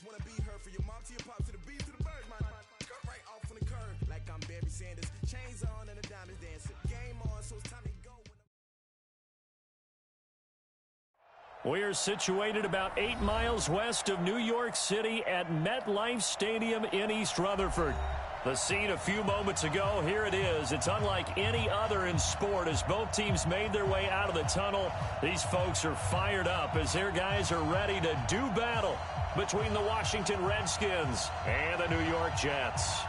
just wanna be her, for your mom to your pop to the beat to the bird, man. Cut right off on the curb, like I'm Barry Sanders. Chains on and the diamonds dancing. Game on, so it's time to go. We're situated about 8 miles west of New York City at MetLife Stadium in East Rutherford. The scene a few moments ago, here it is. It's unlike any other in sport as both teams made their way out of the tunnel. These folks are fired up as their guys are ready to do battle between the Washington Redskins and the New York Jets.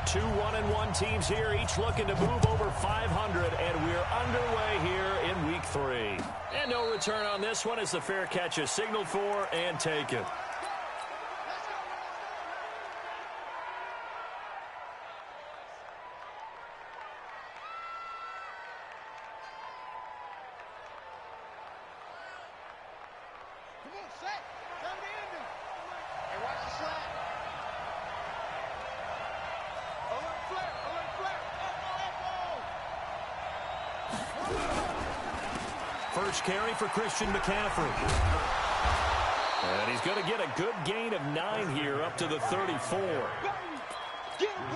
Two 1-1 teams here, each looking to move over 500, and we're underway here in week 3. And no return on this one as the fair catch is signaled for and taken. First carry for Christian McCaffrey. And he's going to get a good gain of 9 here up to the 34.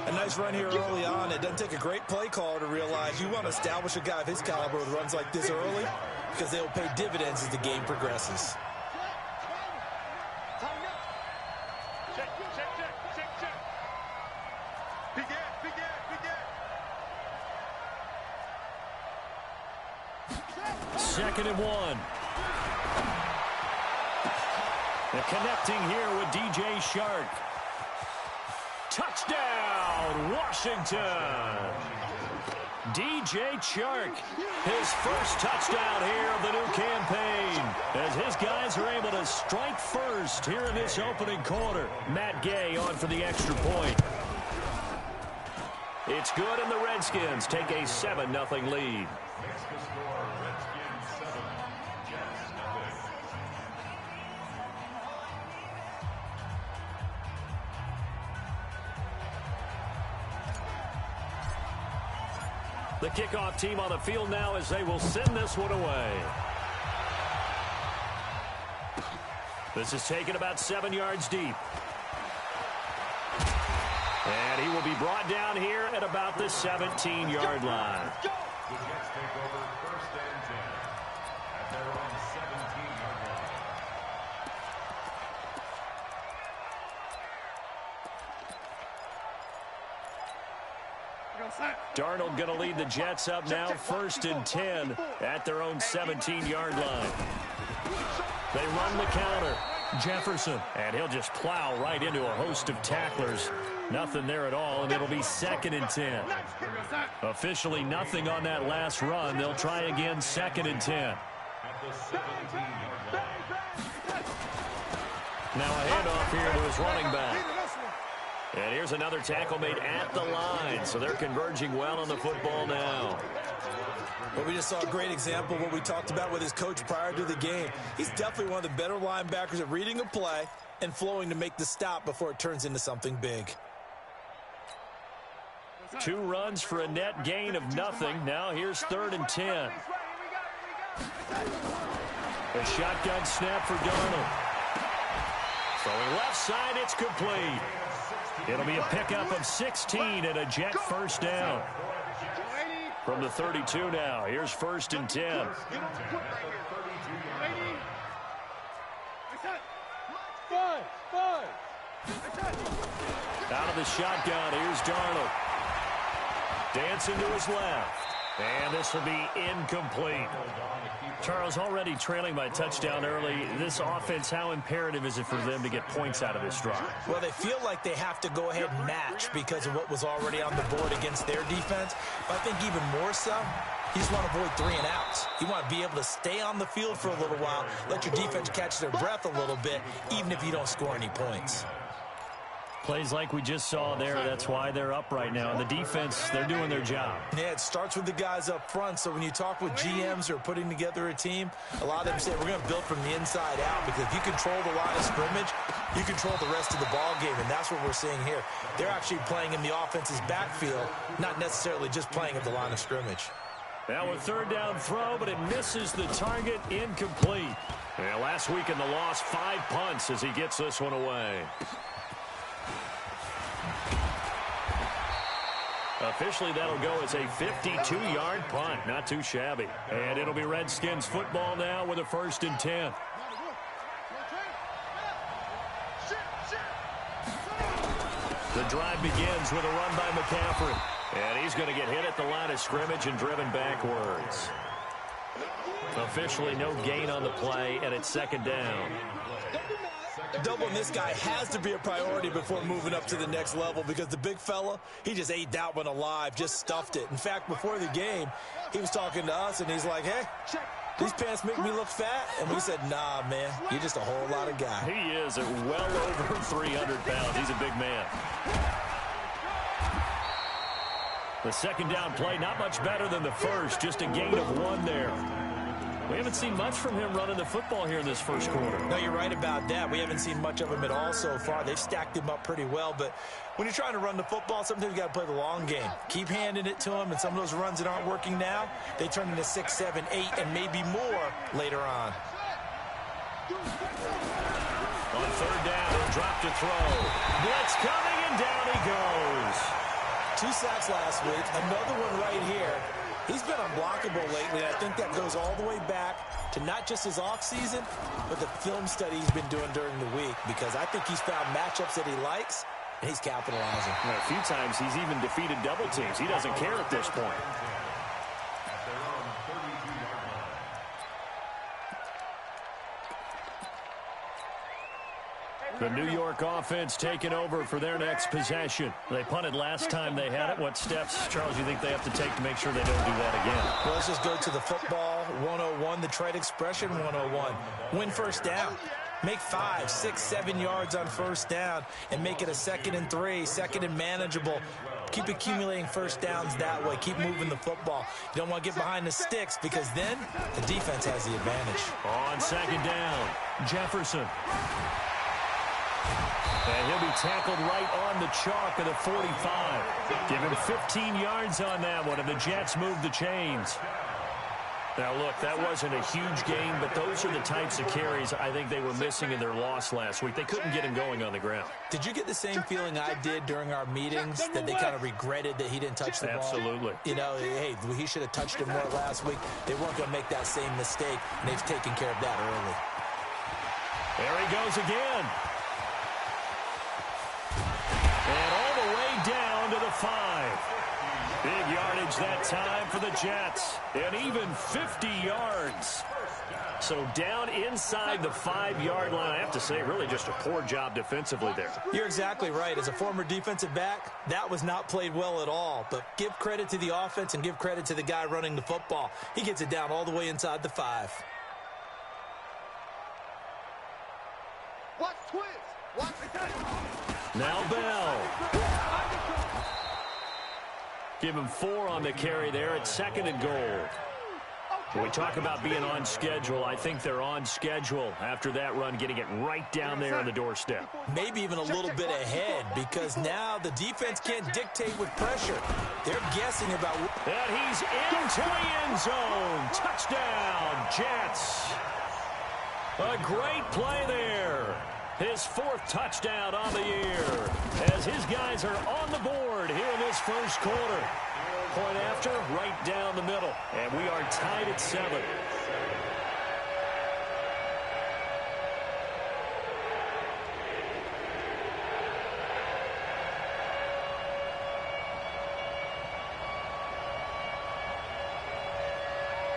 A nice run here early on. It doesn't take a great play caller to realize you want to establish a guy of his caliber with runs like this early because they'll pay dividends as the game progresses. Second and 1. And connecting here with DJ Chark. Touchdown, Washington. DJ Chark, his first touchdown here of the new campaign, as his guys are able to strike first here in this opening quarter. Matt Gay on for the extra point. It's good, and the Redskins take a 7-0 lead. The kickoff team on the field now as they will send this one away. This is taken about 7 yards deep. And he will be brought down here at about the 17-yard line. The Jets take over 1st and 10 at their own 17-yard line. Darnold going to lead the Jets up now, 1st and 10 at their own 17-yard line. They run the counter. Jefferson, and he'll just plow right into a host of tacklers. Nothing there at all, and it'll be 2nd and 10. Officially nothing on that last run. They'll try again, 2nd and 10. At the 17-yard line. Now a handoff here to his running back. And here's another tackle made at the line, so they're converging well on the football now. Well, we just saw a great example of what we talked about with his coach prior to the game. He's definitely one of the better linebackers at reading a play and flowing to make the stop before it turns into something big. 2 runs for a net gain of nothing. Now here's 3rd and 10. A shotgun snap for Darnold. Throwing left side, it's complete. It'll be a pickup of 16 and a Jet first down. From the 32 now, here's 1st and 10. Out of the shotgun, here's Darnold. Dancing to his left. And this will be incomplete. Charles, already trailing by touchdown early. This offense, how imperative is it for them to get points out of this drive? Well, they feel like they have to go ahead and match because of what was already on the board against their defense. But I think even more so, you just want to avoid 3 and outs. You want to be able to stay on the field for a little while, let your defense catch their breath a little bit, even if you don't score any points. Plays like we just saw there. That's why they're up right now. And the defense, they're doing their job. Yeah, it starts with the guys up front. So when you talk with GMs who are putting together a team, a lot of them say we're going to build from the inside out, because if you control the line of scrimmage, you control the rest of the ball game, and that's what we're seeing here. They're actually playing in the offense's backfield, not necessarily just playing at the line of scrimmage. Now a third down throw, but it misses the target, incomplete. And last week in the loss, 5 punts as he gets this one away. Officially, that'll go as a 52-yard punt. Not too shabby. And it'll be Redskins football now with a 1st and 10. The drive begins with a run by McCaffrey. And he's going to get hit at the line of scrimmage and driven backwards. Officially, no gain on the play, and it's 2nd down. Doubling this guy has to be a priority before moving up to the next level, because the big fella, he just ate that one alive, just stuffed it. In fact, before the game, he was talking to us, and he's like, hey, these pants make me look fat. And we said, nah, man, you're just a whole lot of guy. He is at well over 300 pounds. He's a big man. The 2nd down play, not much better than the first, just a gain of 1 there. We haven't seen much from him running the football here in this first quarter. No, you're right about that. We haven't seen much of him at all so far. They've stacked him up pretty well, but when you're trying to run the football, sometimes you got to play the long game. Keep handing it to him, and some of those runs that aren't working now, they turn into 6, 7, 8, and maybe more later on. On 3rd down, he'll drop to throw. Blitz coming, and down he goes. 2 sacks last week, another one right here. He's been unblockable lately, and I think that goes all the way back to not just his offseason, but the film study he's been doing during the week, because I think he's found matchups that he likes, and he's capitalizing. Well, a few times he's even defeated double teams. He doesn't care at this point. The New York offense taking over for their next possession. They punted last time they had it. What steps, Charles, you think they have to take to make sure they don't do that again? Well, let's just go to the football 101, the trade expression 101. Win 1st down. Make 5, 6, 7 yards on 1st down and make it a 2nd and 3, 2nd and manageable. Keep accumulating 1st downs that way. Keep moving the football. You don't want to get behind the sticks, because then the defense has the advantage. On 2nd down, Jefferson. And he'll be tackled right on the chalk of the 45. Give him 15 yards on that one, and the Jets move the chains. Now, look, that wasn't a huge gain, but those are the types of carries I think they were missing in their loss last week. They couldn't get him going on the ground. Did you get the same feeling I did during our meetings, that they kind of regretted that he didn't touch the ball? Absolutely. You know, hey, he should have touched it more last week. They weren't going to make that same mistake, and they've taken care of that early. There he goes again. And all the way down to the 5. Big yardage that time for the Jets. And even 50 yards. So down inside the 5-yard line. I have to say, really just a poor job defensively there. You're exactly right. As a former defensive back, that was not played well at all. But give credit to the offense and give credit to the guy running the football. He gets it down all the way inside the 5. Watch twist. Watch the Now Bell. Give him 4 on the carry there at 2nd and goal. When we talk about being on schedule, I think they're on schedule after that run, getting it right down there on the doorstep. Maybe even a little bit ahead, because now the defense can't dictate with pressure. They're guessing about... And he's into the end zone. Touchdown, Jets. A great play there. His 4th touchdown on the year, as his guys are on the board here in this first quarter. Point after, right down the middle, and we are tied at 7.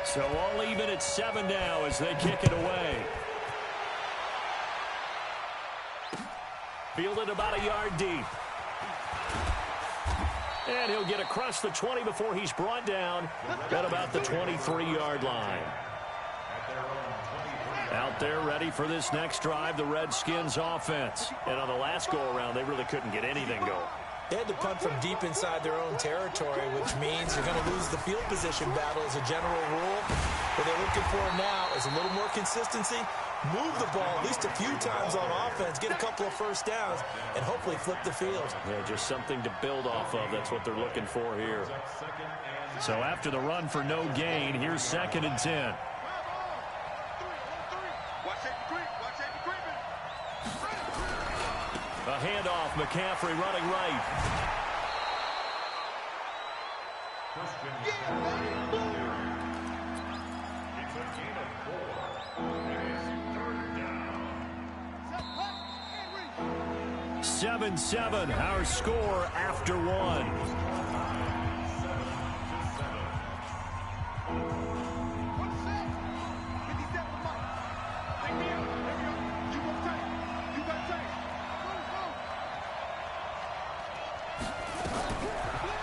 So all even at 7 now as they kick it away. Fielded about a yard deep. And he'll get across the 20 before he's brought down at about the 23-yard line. Out there ready for this next drive, the Redskins offense. And on the last go-around, they really couldn't get anything going. They had to punt from deep inside their own territory, which means you're going to lose the field position battle as a general rule. What they're looking for now is a little more consistency, move the ball at least a few times on offense, get a couple of first downs, and hopefully flip the field. Yeah, just something to build off of. That's what they're looking for here. So after the run for no gain, here's 2nd and 10. A handoff, McCaffrey running right. It's a gain of 4. And it's 3rd down. 7-7, our score after 1.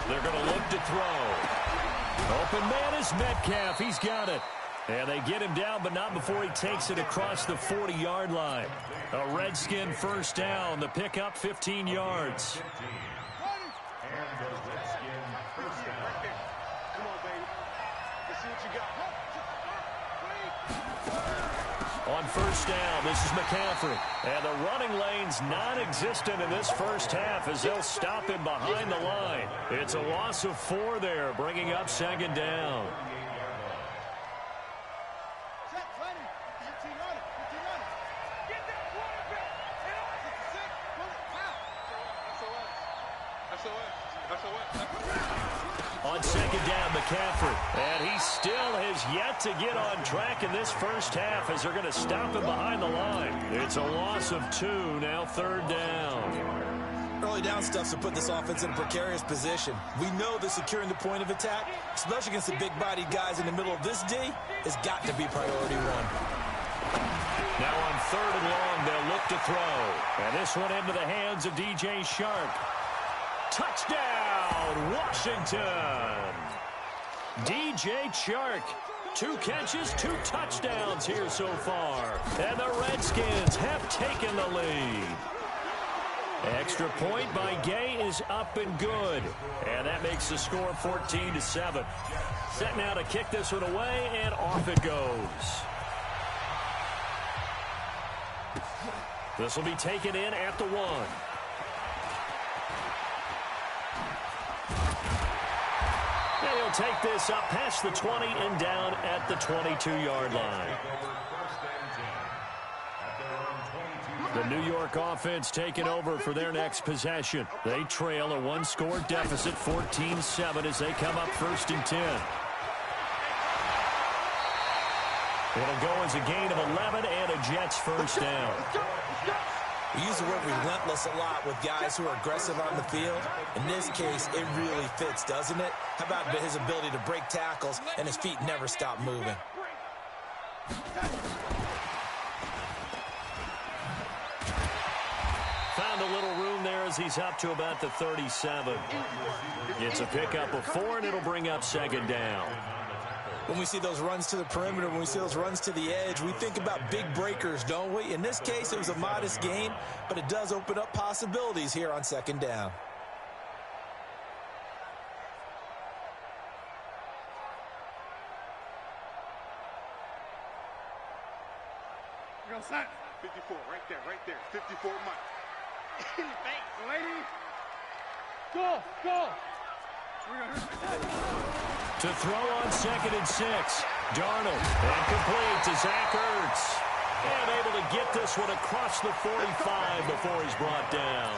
They're going to look to throw. Open man is Metcalf. He's got it. And they get him down, but not before he takes it across the 40-yard line. A Redskin first down. The pickup, 15 yards. And the Redskin first down. Come on, baby. Let's see what you got. On first down, this is McCaffrey. And the running lane's non-existent in this first half as they'll stop him behind the line. It's a loss of 4 there, bringing up 2nd down. On 2nd down, McCaffrey. And he still has yet to get on track in this first half as they're going to stop him behind the line. It's a loss of 2, now 3rd down. Early down stuff's to put this offense in a precarious position. We know that securing the point of attack, especially against the big-bodied guys in the middle of this D, has got to be priority 1. Now on 3rd and long, they'll look to throw. And this one into the hands of DJ Shark. Touchdown, Washington. DJ Chark, 2 catches, 2 touchdowns here so far. And the Redskins have taken the lead. Extra point by Gay is up and good. And that makes the score 14-7. Set now to kick this one away, and off it goes. This will be taken in at the 1. And he'll take this up past the 20 and down at the 22-yard line. The New York offense taking over for their next possession. They trail a 1-score deficit, 14-7, as they come up 1st and 10. It'll go as a gain of 11 and a Jets first down. We use the word relentless a lot with guys who are aggressive on the field. In this case, it really fits, doesn't it? How about his ability to break tackles and his feet never stop moving? Found a little room there as he's up to about the 37. It's a pickup of 4, and it'll bring up 2nd down. When we see those runs to the perimeter, when we see those runs to the edge, we think about big breakers, don't we? In this case, it was a modest gain, but it does open up possibilities here on 2nd down. You're going to sign 54, right there, 54 Mike. Thanks, lady. Go. To throw on 2nd and 6. Darnold, and complete to Zach Ertz. And able to get this one across the 45 before he's brought down.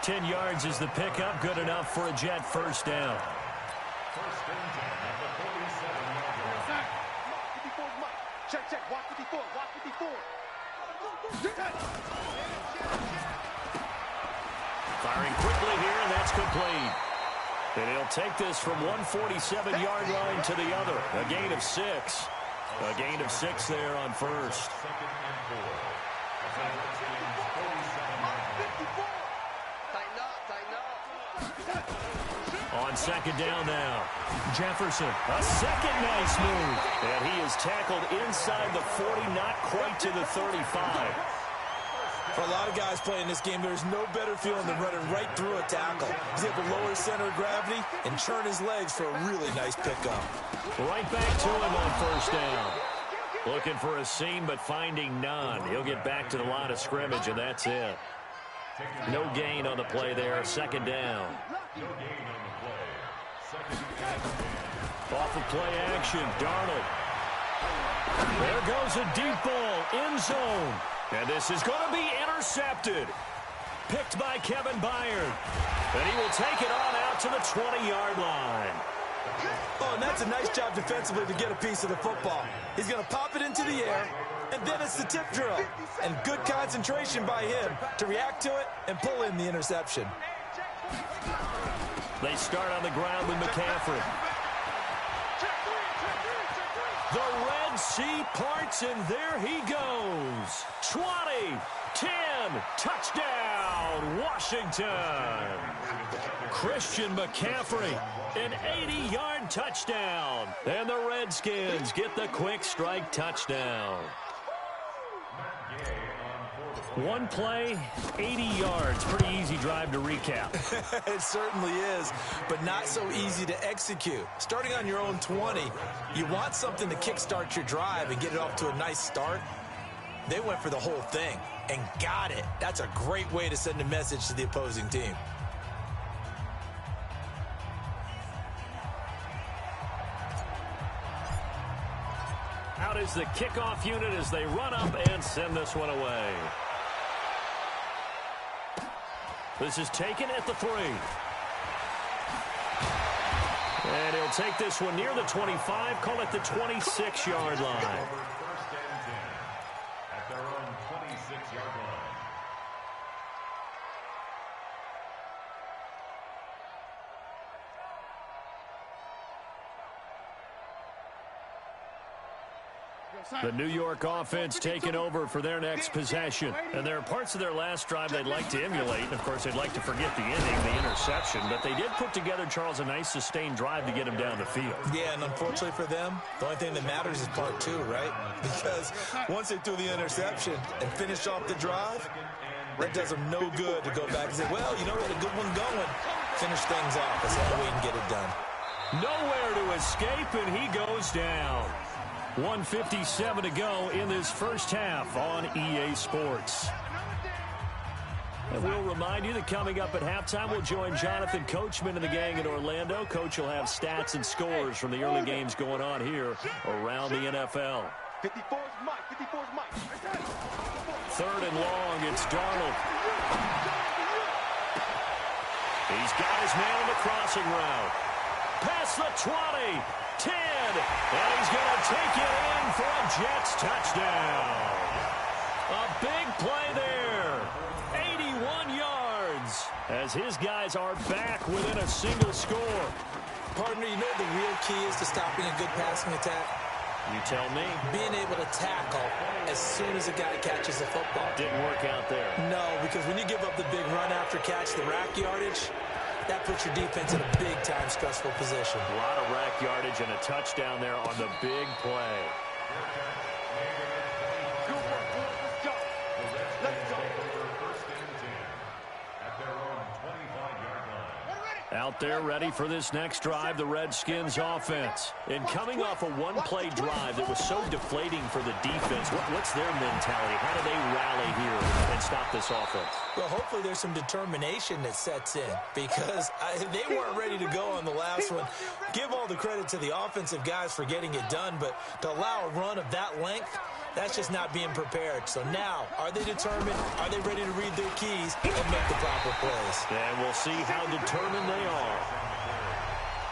10 yards is the pickup, good enough for a Jet first down. First and 10 at the 47-yard line. 54 Mike. Check, watch 54, watch 54. Firing quickly here, and that's complete. And he'll take this from 147-yard line to the other. A gain of 6. A gain of 6 there on first. 2nd and 4. That's a Redskins 47-yard line. Tighten up. On on second down now. Jefferson, a second nice move. And he is tackled inside the 40, not quite to the 35. For a lot of guys playing this game, there's no better feeling than running right through a tackle. He's able to lower his center of gravity and churn his legs for a really nice pickup. Right back to him on first down. Looking for a seam, but finding none. He'll get back to the line of scrimmage, and that's it. No gain on the play there. Second down. Off of play action, Darnold. There goes a deep ball, end zone. And this is going to be intercepted. Picked by Kevin Byard. And he will take it on out to the 20-yard line. Oh, and that's a nice job defensively to get a piece of the football. He's going to pop it into the air, and then it's the tip drill. And good concentration by him to react to it and pull in the interception. They start on the ground with McCaffrey. The Red Sea parts, and there he goes. 20, 10, touchdown, Washington. Christian McCaffrey, an 80-yard touchdown. And the Redskins get the quick strike touchdown. One play, 80 yards. Pretty easy drive to recap. It certainly is, but not so easy to execute. Starting on your own 20, you want something to kickstart your drive and get it off to a nice start. They went for the whole thing and got it. That's a great way to send a message to the opposing team. Out is the kickoff unit as they run up and send this one away. This is taken at the 3. And he'll take this one near the 25, call it the 26-yard line. First and 10 at their own 26-yard line. The New York offense taking over for their next possession. And there are parts of their last drive they'd like to emulate. And, of course, they'd like to forget the ending, the interception. But they did put together, Charles, a nice sustained drive to get him down the field. Yeah, and unfortunately for them, the only thing that matters is part 2, right? Because once they threw the interception and finished off the drive, that does them no good to go back and say, well, you know, we had a good one going. Finish things off. That's the only way you can get it done. Nowhere to escape, and he goes down. 1:57 to go in this first half on EA Sports. And we'll remind you that coming up at halftime, we'll join Jonathan Coachman and the gang in Orlando. Coach will have stats and scores from the early games going on here around the NFL. 54's Mike. 54's Mike. Third and long, it's Darnold. He's got his man on the crossing route. Past the 20. 10, and he's going to take it in for a Jets touchdown. A big play there, 81 yards, as his guys are back within a single score. Partner, you know what the real key is to stopping a good passing attack? You tell me. Being able to tackle as soon as a guy catches the football. Didn't work out there. No, because when you give up the big run after catch, the rack yardage, that puts your defense in a big-time stressful position. A lot of rack yardage and a touchdown there on the big play. Out there ready for this next drive, the Redskins offense. And coming off a one-play drive that was so deflating for the defense, what's their mentality? How do they rally here and stop this offense? Well, hopefully there's some determination that sets in because they weren't ready to go on the last one. Give all the credit to the offensive guys for getting it done, but to allow a run of that length, that's just not being prepared. So now, are they determined? Are they ready to read their keys and make the proper plays? And we'll see how determined they are.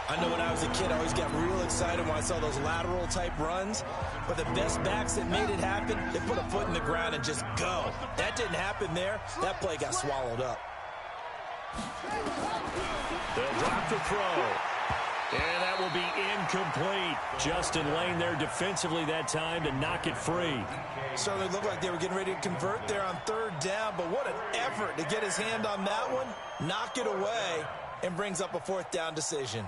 I know when I was a kid, I always got real excited when I saw those lateral-type runs. But the best backs that made it happen, they put a foot in the ground and just go. That didn't happen there. That play got swallowed up. They'll drop the throw. And that will be incomplete. Justin Lane there defensively that time to knock it free. Certainly looked like they were getting ready to convert there on third down, but what an effort to get his hand on that one, knock it away, and brings up a 4th down decision.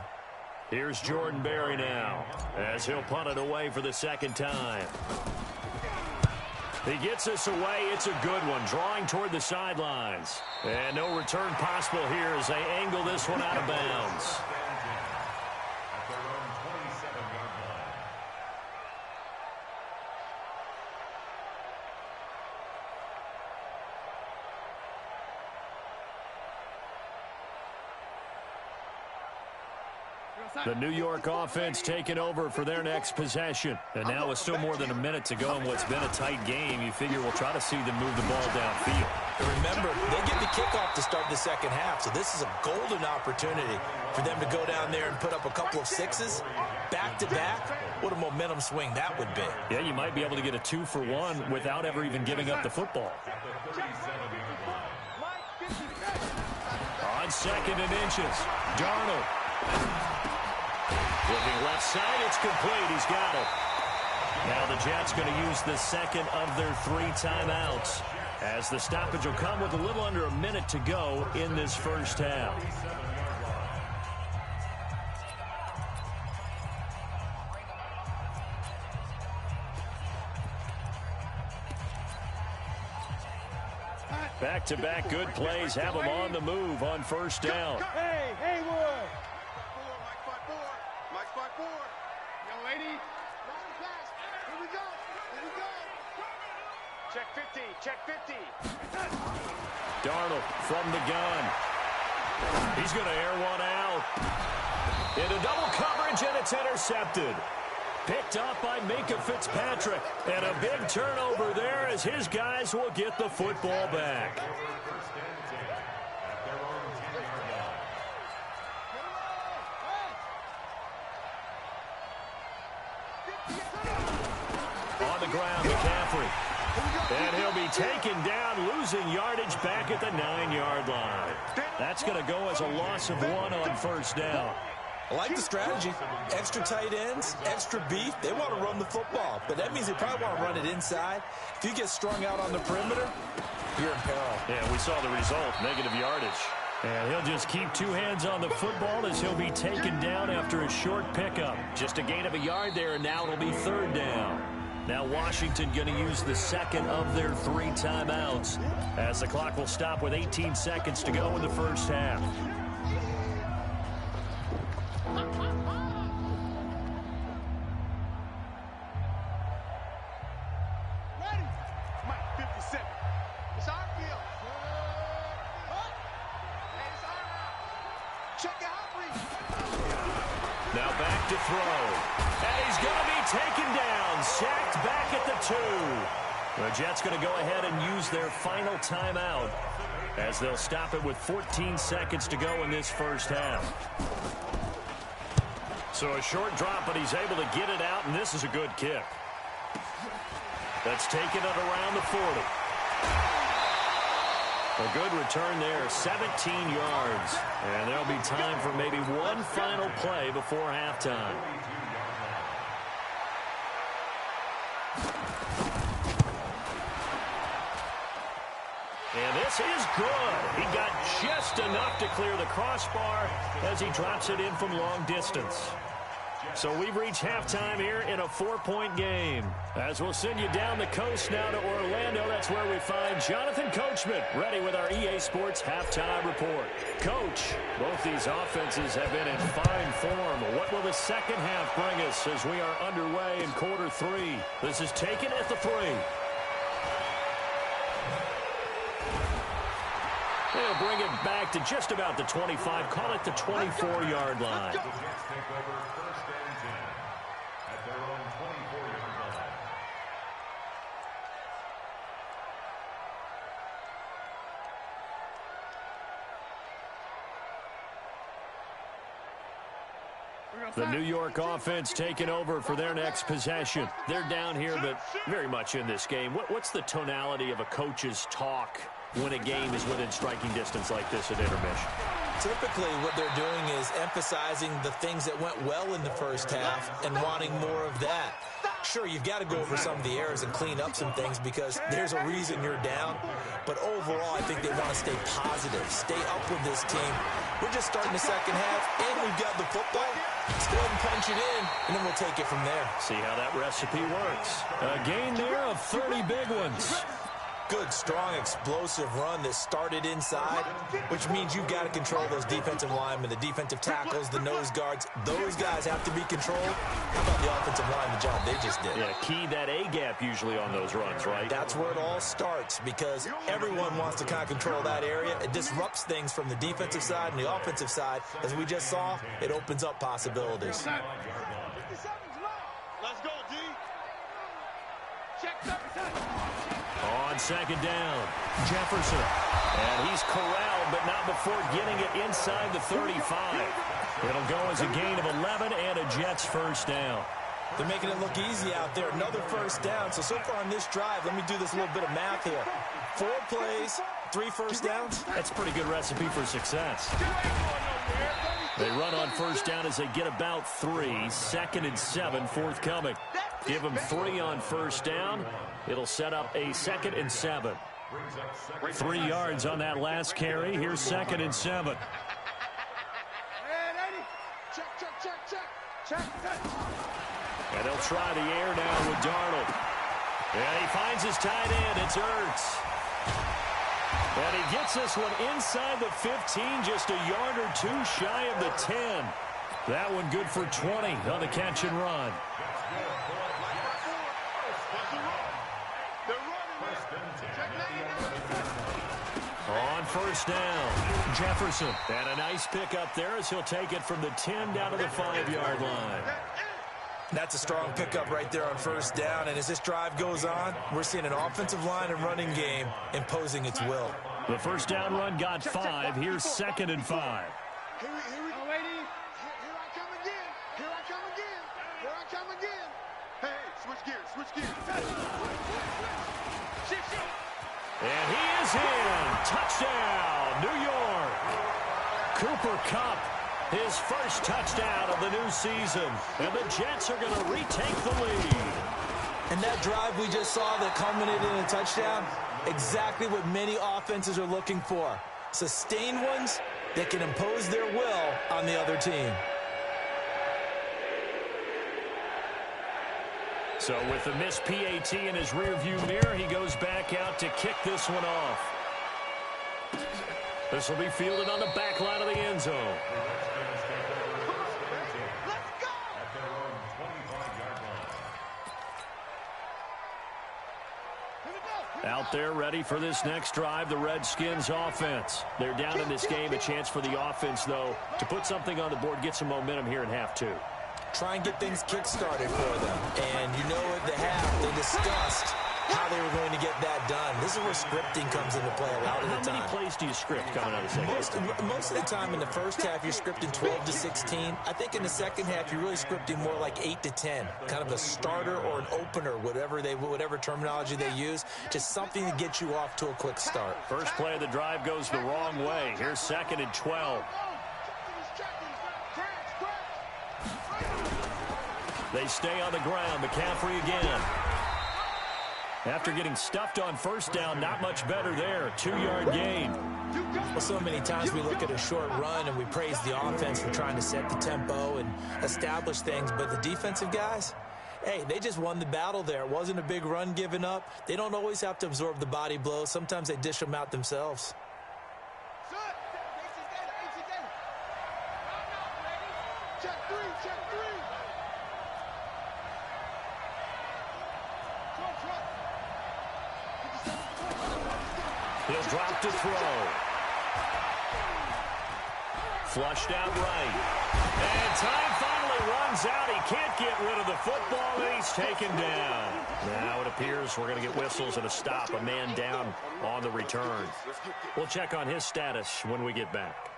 Here's Jordan Berry now, as he'll punt it away for the 2nd time. He gets this away. It's a good one, drawing toward the sidelines. And no return possible here as they angle this one out of bounds. The New York offense taking over for their next possession. And now with still more than a minute to go in what's been a tight game, you figure we'll try to see them move the ball downfield. Remember, they get the kickoff to start the 2nd half, so this is a golden opportunity for them to go down there and put up a couple of 6s back-to-back. What a momentum swing that would be. Yeah, you might be able to get a 2-for-1 without ever even giving up the football. On 2nd and inches, Darnold. Looking left side, it's complete. He's got it. Now the Jets going to use the 2nd of their 3 timeouts, as the stoppage will come with a little under a minute to go in this 1st half. Back-to-back good plays have them on the move on 1st down. Hey, Haywood. Mike 5-4. Young lady. Here we go. Here we go. Check 50. Check 50. Darnold from the gun. He's going to air one out. Into double coverage, and it's intercepted. Picked up by Minka Fitzpatrick. And a big turnover there as his guys will get the football back. On the ground, McCaffrey. And he'll be taken down, losing yardage back at the 9-yard line. That's going to go as a loss of 1 on 1st down. I like the strategy. Extra tight ends, extra beef. They want to run the football, but that means they probably want to run it inside. If you get strung out on the perimeter, you're in peril. Yeah, we saw the result, negative yardage. And he'll just keep 2 hands on the football as he'll be taken down after a short pickup. Just a gain of a yard there, and now it'll be 3rd down. Now Washington going to use the 2nd of their 3 timeouts, as the clock will stop with 18 seconds to go in the 1st half. Ready? Mike 57. It's our field. Check out. Now back to throw. And he's going to be taken down, sacked back at the 2. The Jets going to go ahead and use their final timeout, as they'll stop it with 14 seconds to go in this 1st half. So a short drop, but he's able to get it out, and this is a good kick. That's taken it around the 40. A good return there, 17 yards. And there'll be time for maybe one final play before halftime. And this is good. He got just enough to clear the crossbar as he drops it in from long distance. So we've reached halftime here in a 4-point game. As we'll send you down the coast now to Orlando, that's where we find Jonathan Coachman, ready with our EA Sports Halftime Report. Coach, both these offenses have been in fine form. What will the second half bring us as we are underway in quarter 3? This is taken at the 3. They'll bring it back to just about the 25, call it the 24-yard line. The New York offense taking over for their next possession. They're down here, but very much in this game. What's the tonality of a coach's talk when a game is within striking distance like this at intermission? Typically, what they're doing is emphasizing the things that went well in the first half and wanting more of that. Sure, you've got to go over some of the errors and clean up some things because there's a reason you're down. But overall, I think they want to stay positive, stay up with this team. We're just starting the second half, and we've got the football. Let's go ahead and punch it in, and then we'll take it from there. See how that recipe works. A gain there of 30 big ones. Good, strong, explosive run that started inside, which means you've got to control those defensive linemen, the defensive tackles, the nose guards. Those guys have to be controlled. How about the offensive line, the job they just did? Yeah, key that A-gap usually on those runs, right? That's where it all starts because everyone wants to kind of control that area. It disrupts things from the defensive side and the offensive side. As we just saw, it opens up possibilities. Let's go, D. Check 37. On second down, Jefferson. And he's corralled, but not before getting it inside the 35. It'll go as a gain of 11 and a Jets first down. They're making it look easy out there. Another first down. So far on this drive, let me do this little bit of math here. 4 plays, 3 first downs. That's a pretty good recipe for success. They run on first down as they get about 3. 2nd and 7 forthcoming. Give them 3 on first down. It'll set up a 2nd and 7. 3 yards on that last carry. Here's 2nd and 7. And they'll try the air now with Darnold. And he finds his tight end. It's Ertz. And he gets this one inside the 15, just a yard or 2 shy of the 10. That one good for 20 on the catch and run. On first down, Jefferson. And a nice pickup there as he'll take it from the 10 down to the 5-yard line. That's a strong pickup right there on first down. And as this drive goes on, we're seeing an offensive line and running game imposing its will. The first down run got 5. Here's 2nd and 5. Here I come again. Here I come again. Here I come again. Hey, switch gears, switch gears. And he is in. Touchdown, New York. Cooper Kupp, his first touchdown of the new season. And the Jets are going to retake the lead. And that drive we just saw that culminated in a touchdown, exactly what many offenses are looking for. Sustained ones that can impose their will on the other team. So with the missed PAT in his rearview mirror, he goes back out to kick this one off. This will be fielded on the back line of the end zone. Out there ready for this next drive, the Redskins offense. They're down in this game. A chance for the offense, though, to put something on the board, get some momentum here in half 2. Try and get things kick-started for them. And you know at the half, they discussed how they were going to get that done. This is where scripting comes into play a lot of the time. How many plays do you script coming out of the second half? Most of the time in the first half, you're scripting 12 to 16. I think in the second half, you're really scripting more like 8 to 10. Kind of a starter or an opener, whatever terminology they use. Just something to get you off to a quick start. First play of the drive goes the wrong way. Here's 2nd and 12. They stay on the ground. McCaffrey again. After getting stuffed on first down, not much better there. 2-yard gain. Well, so many times we look at a short run and we praise the offense for trying to set the tempo and establish things. But the defensive guys, hey, they just won the battle there. It wasn't a big run given up. They don't always have to absorb the body blows. Sometimes they dish them out themselves. He'll drop to throw. Flushed out right. And time finally runs out. He can't get rid of the football, and he's taken down. Now it appears we're going to get whistles and a stop. A man down on the return. We'll check on his status when we get back.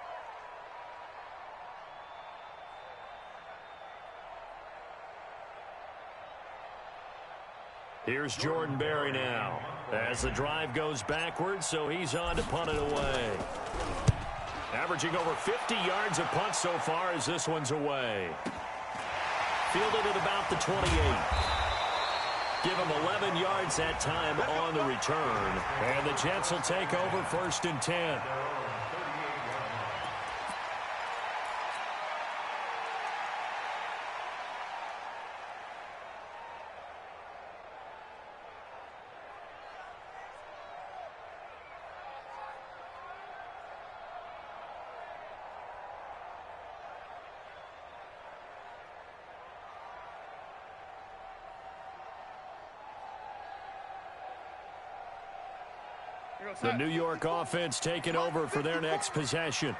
Here's Jordan Berry now as the drive goes backwards, so he's on to punt it away. Averaging over 50 yards a punt so far as this one's away. Fielded at about the 28. Give him 11 yards that time on the return. And the Jets will take over 1st and 10. The New York offense taking over for their next possession.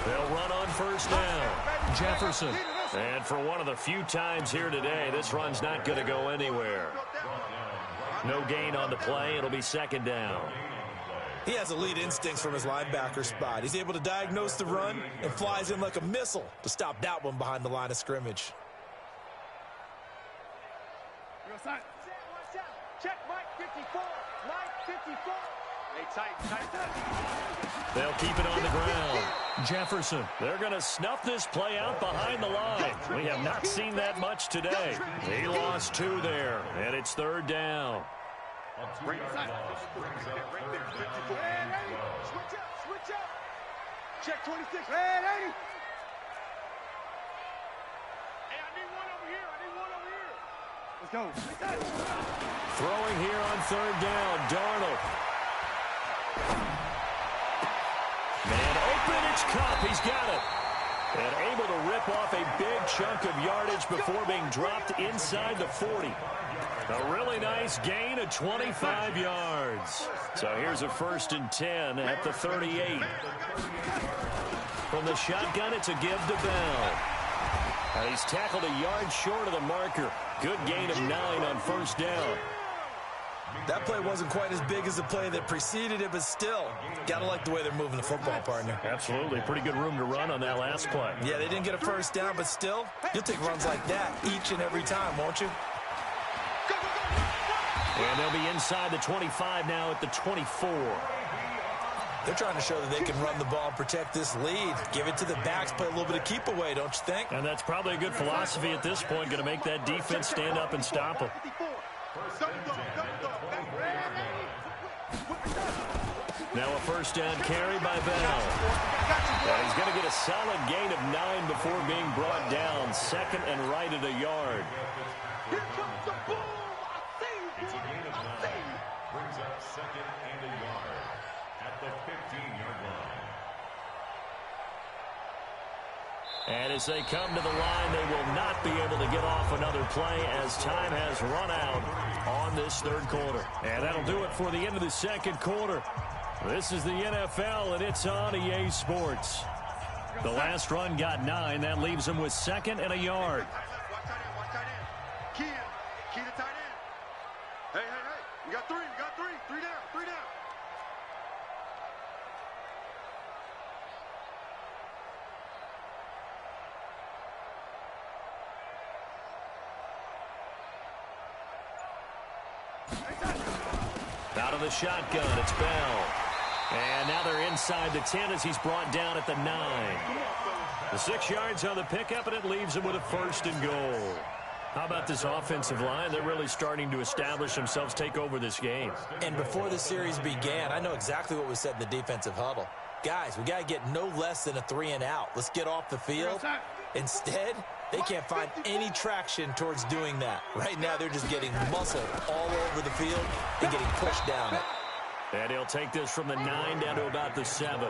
They'll run on 1st down. Jefferson. And for one of the few times here today, this run's not going to go anywhere. No gain on the play. It'll be 2nd down. He has elite instincts from his linebacker spot. He's able to diagnose the run and flies in like a missile to stop that one behind the line of scrimmage. Check Mike 54. Mike 54. Hey, tight. They'll keep it on the ground. Jefferson. They're going to snuff this play out behind the line. We have not seen that much today. He lost 2 there, and it's 3rd down. Right there, 54. Switch up. Check 26. Red 80. Hey, I need one over here. Let's go. Throwing here on 3rd down, Darnold. Man open, it's Cup. He's got it. And able to rip off a big chunk of yardage before being dropped inside the 40. A really nice gain of 25 yards. So here's a 1st and 10 at the 38. From the shotgun, it's a give to Bell. And he's tackled a yard short of the marker. Good gain of 9 on 1st down. That play wasn't quite as big as the play that preceded it, but still, gotta like the way they're moving the football, partner. Absolutely. Pretty good room to run on that last play. Yeah, they didn't get a 1st down, but still, you'll take runs like that each and every time, won't you? And they'll be inside the 25 now at the 24. They're trying to show that they can run the ball and protect this lead. Give it to the backs, play a little bit of keep away, don't you think? And that's probably a good philosophy at this point, going to make that defense stand up and stop them. Now a 1st down carry by Bell. And he's going to get a solid gain of 9 before being brought down. 2nd and right at a yard. Here comes the boom. It's a gain of 9. Brings up 2nd and a yard at the 15-yard line. And as they come to the line, they will not be able to get off another play as time has run out on this 3rd quarter. And that'll do it for the end of the 2nd quarter. This is the NFL, and it's on EA Sports. The last run got 9. That leaves them with 2nd and a yard. Watch tight end. Key to tight end. Hey. We got 3. 3 down. Out of the shotgun, it's Bell. And now they're inside the 10 as he's brought down at the 9. The 6 yards on the pickup, and it leaves him with a 1st and goal. How about this offensive line? They're really starting to establish themselves, take over this game. And before the series began, I know exactly what was said in the defensive huddle. Guys, we got to get no less than a 3 and out. Let's get off the field. Instead, they can't find any traction towards doing that. Right now, they're just getting muscled all over the field and getting pushed down. And he'll take this from the 9 down to about the 7.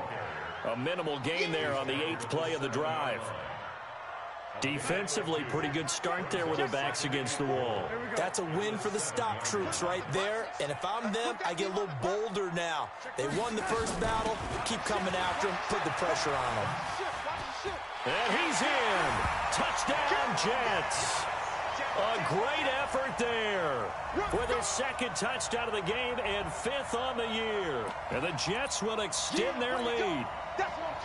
A minimal gain there on the 8th play of the drive. Defensively, pretty good start there with their backs against the wall. That's a win for the stop troops right there. And if I'm them, I get a little bolder now. They won the first battle. Keep coming after them. Put the pressure on them. And he's in. Touchdown, Jets. A great effort there for their 2nd touchdown of the game and 5th on the year. And the Jets will extend their lead.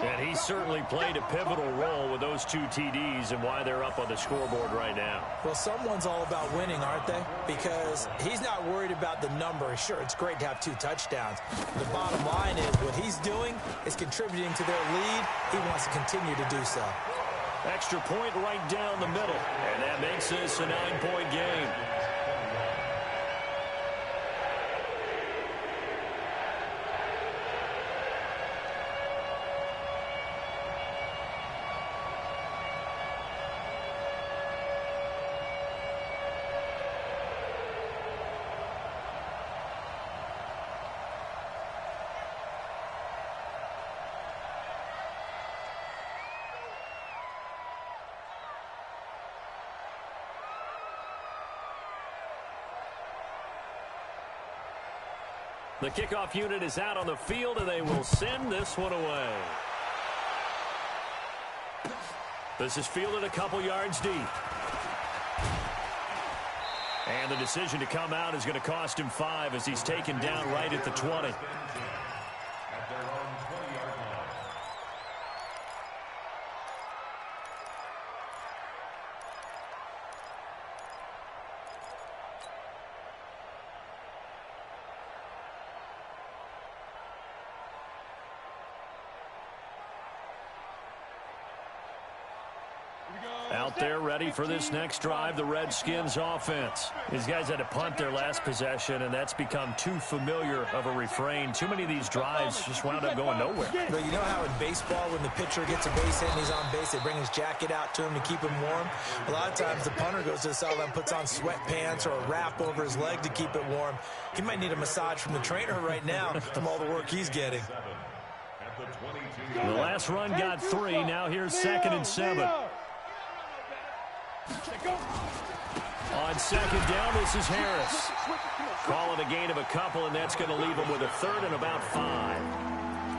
And he certainly played a pivotal role with those 2 TDs and why they're up on the scoreboard right now. Well, someone's all about winning, aren't they? Because he's not worried about the number. Sure, it's great to have 2 touchdowns. The bottom line is what he's doing is contributing to their lead. He wants to continue to do so. Extra point right down the middle. And that makes this a 9-point game. The kickoff unit is out on the field, and they will send this one away. This is fielded a couple yards deep. And the decision to come out is going to cost him 5 as he's taken down right at the 20. At their own 20-yard line. Out there ready for this next drive, the Redskins offense. These guys had to punt their last possession, and that's become too familiar of a refrain. Too many of these drives just wound up going nowhere. But you know how in baseball, when the pitcher gets a base hit and he's on base, they bring his jacket out to him to keep him warm? A lot of times the punter goes to the sideline, puts on sweatpants or a wrap over his leg to keep it warm. He might need a massage from the trainer right now from all the work he's getting. The last run got 3. Now here's 2nd and 7. On 2nd down, this is Harris. Call it a gain of a couple, and that's going to leave him with a 3rd and about 5.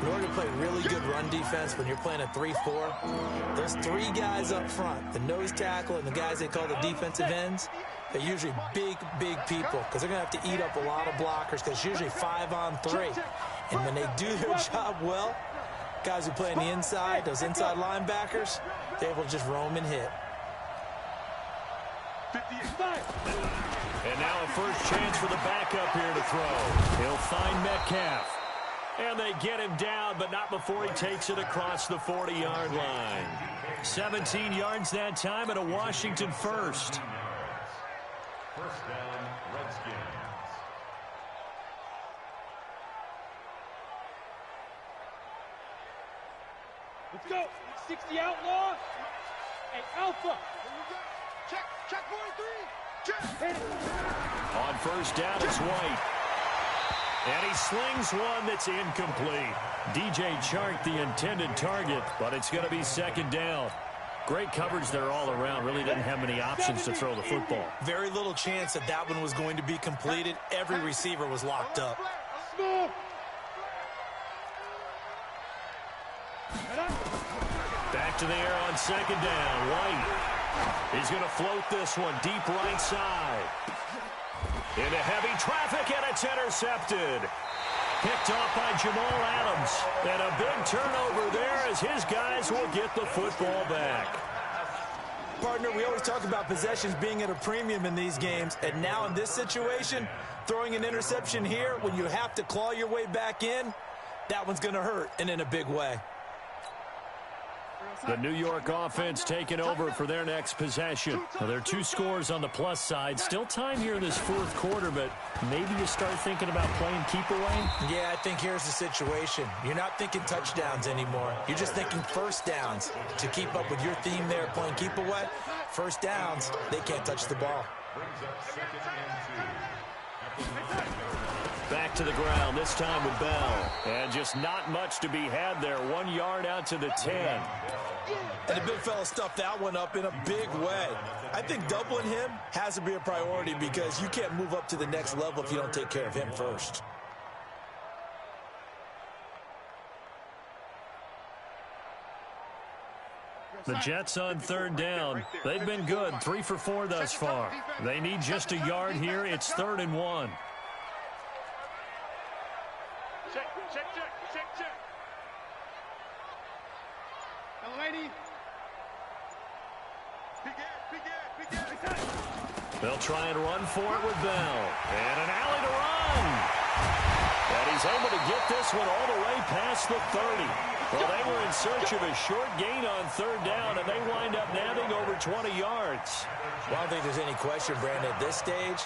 In order to play really good run defense when you're playing a 3-4, there's 3 guys up front, the nose tackle and the guys they call the defensive ends. They're usually big people because they're going to have to eat up a lot of blockers because it's usually 5-on-3. And when they do their job well, guys who play on the inside, those inside linebackers, they're able to just roam and hit. And now a first chance for the backup here to throw. He'll find Metcalf. And they get him down, but not before he takes it across the 40-yard line. 17 yards that time and a Washington first. First down, Redskins. Let's go. 60 outlaw. And Alpha. Check 43. Check. On first down, it's White. And he slings one that's incomplete. DJ Chark, the intended target, but it's going to be 2nd down. Great coverage there all around. Really didn't have many options to throw the football. Very little chance that that one was going to be completed. Every receiver was locked up. Back to the air on 2nd down. White. He's going to float this one deep right side. Into heavy traffic, and it's intercepted. Picked off by Jamal Adams. And a big turnover there as his guys will get the football back. Partner, we always talk about possessions being at a premium in these games. And now in this situation, throwing an interception here when you have to claw your way back in, that one's going to hurt, and in a big way. The New York offense taking over for their next possession. Well, there are 2 scores on the plus side. Still time here in this 4th quarter, but maybe you start thinking about playing keep away? Yeah, I think here's the situation. You're not thinking touchdowns anymore. You're just thinking first downs. To keep up with your theme there, playing keep away, first downs, they can't touch the ball. Back to the ground, this time with Bell. And just not much to be had there. 1 yard out to the 10. And the big fella stuffed that one up in a big way. I think doubling him has to be a priority because you can't move up to the next level if you don't take care of him first. The Jets on 3rd down. They've been good, 3 for 4 thus far. They need just a yard here. It's 3rd and 1. Check. Hello, lady. Big. They'll try and run for it with Bell. And an alley to run. And he's able to get this one all the way past the 30. Well, they were in search of a short gain on third down, and they wind up nabbing over 20 yards. Well, I don't think there's any question, Brandon, at this stage.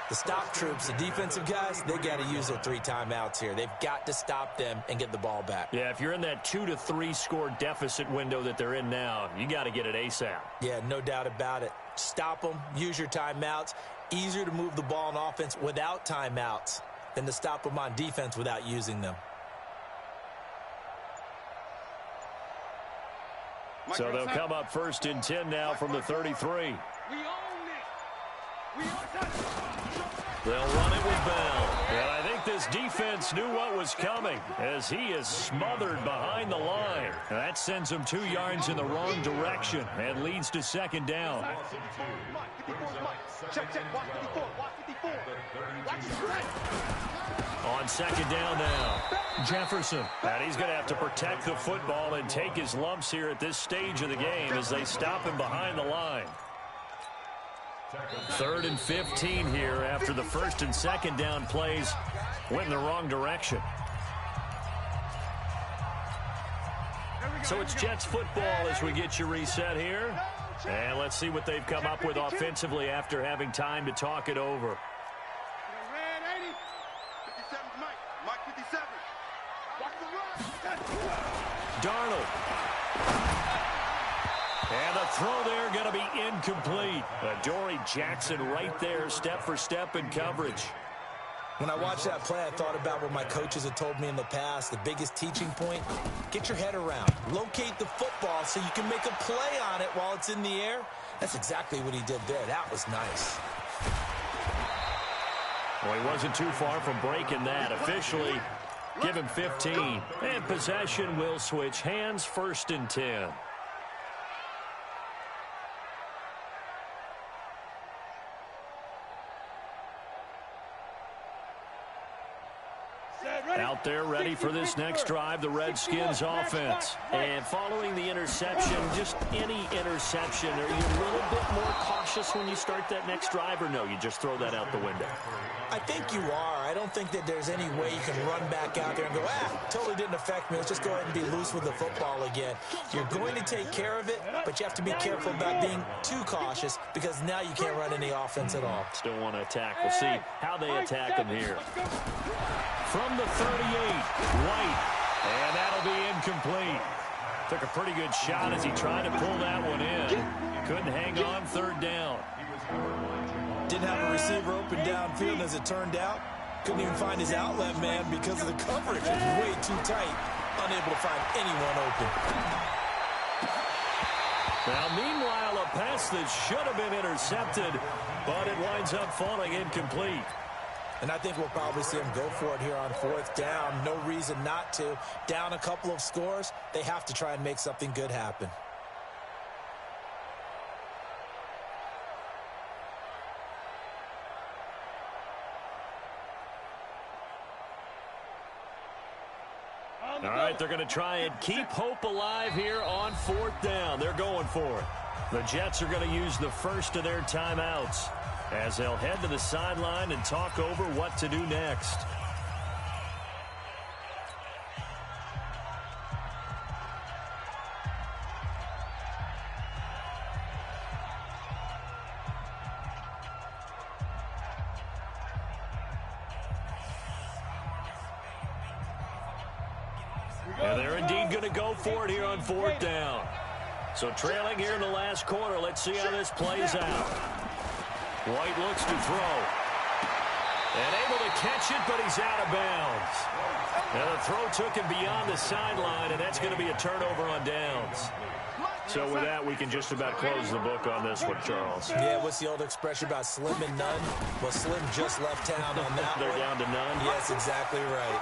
The stop troops, the defensive guys, they got to use their 3 timeouts here. They've got to stop them and get the ball back. Yeah, if you're in that 2 to 3 score deficit window that they're in now, you got to get it ASAP. Yeah, no doubt about it. Stop them, use your timeouts. Easier to move the ball on offense without timeouts than to stop them on defense without using them. So they'll come up 1st and 10 now from the 33. They'll run it with Bell. And I think this defense knew what was coming as he is smothered behind the line. And that sends him 2 yards in the wrong direction and leads to 2nd down. On 2nd down now, Jefferson. And he's going to have to protect the football and take his lumps here at this stage of the game as they stop him behind the line. 3rd and 15 here after the 1st and 2nd down plays went in the wrong direction. So it's Jets football as we get you reset here. And let's see what they've come up with offensively after having time to talk it over. Darnold. And the throw there going to be incomplete. Dory Jackson right there, step for step in coverage. When I watched that play, I thought about what my coaches had told me in the past. The biggest teaching point, get your head around. Locate the football so you can make a play on it while it's in the air. That's exactly what he did there. That was nice. Well, he wasn't too far from breaking that. Officially, give him 15. And possession will switch hands, 1st and 10. Out there ready for this next drive, the Redskins offense. And following the interception, just any interception, are you a little bit more cautious when you start that next drive, or no, you just throw that out the window? I think you are. I don't think that there's any way you can run back out there and go, totally didn't affect me. Let's just go ahead and be loose with the football again. You're going to take care of it, but you have to be careful about being too cautious because now you can't run any offense at all. Still want to attack. We'll see how they attack him here. From the 38, White, and that'll be incomplete. Took a pretty good shot as he tried to pull that one in. Couldn't hang on, 3rd down. Didn't have a receiver open downfield as it turned out. Couldn't even find his outlet man because of the coverage. It was way too tight. Unable to find anyone open. Now, meanwhile, a pass that should have been intercepted, but it winds up falling incomplete. And I think we'll probably see him go for it here on 4th down. No reason not to. Down a couple of scores, they have to try and make something good happen. All right, they're going to try and keep hope alive here on 4th down. They're going for it. The Jets are going to use the first of their timeouts as they'll head to the sideline and talk over what to do next. And they're indeed going to go for it here on 4th down. So trailing here in the last quarter, let's see how this plays out. White looks to throw. And able to catch it, but he's out of bounds. And the throw took him beyond the sideline, and that's going to be a turnover on downs. So with that, we can just about close the book on this one, Charles. Yeah, what's the old expression about slim and none? Well, Slim just left town on that They're one. down to none? Yes, exactly right.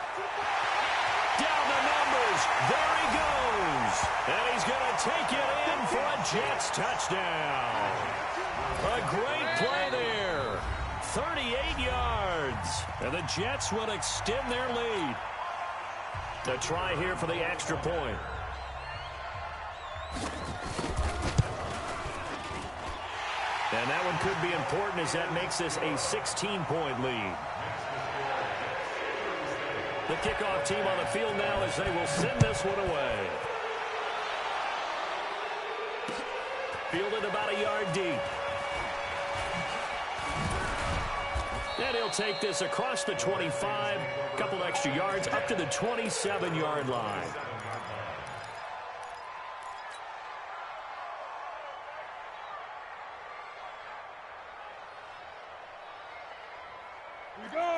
Down the numbers. There he goes. And he's going to take it in for a Jets touchdown. A great play there. 38 yards. And the Jets will extend their lead. The try here for the extra point. And that one could be important as that makes this a 16-point lead. The kickoff team on the field now as they will send this one away. Fielded about a yard deep. And he'll take this across the 25, a couple extra yards up to the 27-yard line.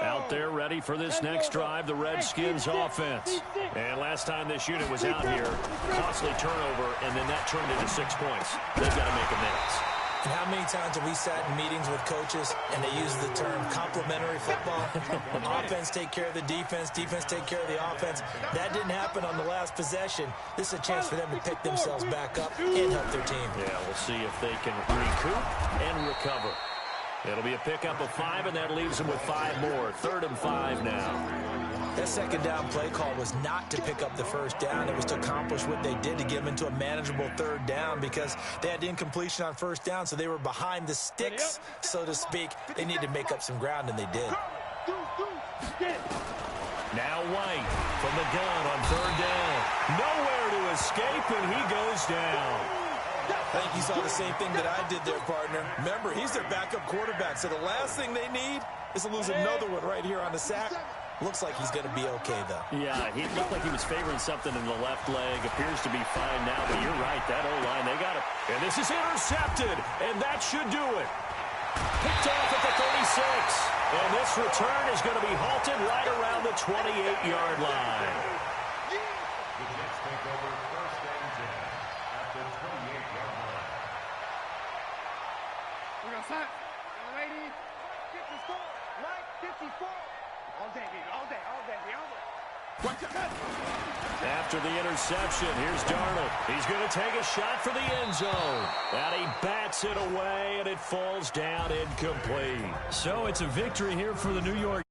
Out there ready for this next drive, the Redskins offense. And last time this unit was out here, costly turnover, and then that turned into 6 points. They've got to make amends. And how many times have we sat in meetings with coaches and they use the term complementary football? Offense take care of the defense, defense take care of the offense. That didn't happen on the last possession. This is a chance for them to pick themselves back up and help their team. Yeah, we'll see if they can recoup and recover. It'll be a pickup of 5, and that leaves them with 5 more. 3rd and 5 now. That second down play call was not to pick up the first down. It was to accomplish what they did to get them into a manageable 3rd down because they had incompletion on first down, so they were behind the sticks, so to speak. They needed to make up some ground, and they did. Now White from the gun on 3rd down. Nowhere to escape, and he goes down. I think you saw the same thing that I did there, partner. Remember, he's their backup quarterback, so the last thing they need is to lose another one right here on the sack. Looks like he's going to be okay, though. Yeah, he looked like he was favoring something in the left leg. Appears to be fine now, but you're right. That O-line, they got it. And this is intercepted, and that should do it. Picked off at the 36. And this return is going to be halted right around the 28-yard line. The Jets take over 1st and 10 at the 28-yard line. We're going to sign. Young lady, 54, right, 54. All day, baby, all day, all day, all day. After the interception, here's Darnold. He's going to take a shot for the end zone. And he bats it away, and it falls down incomplete. So it's a victory here for the New York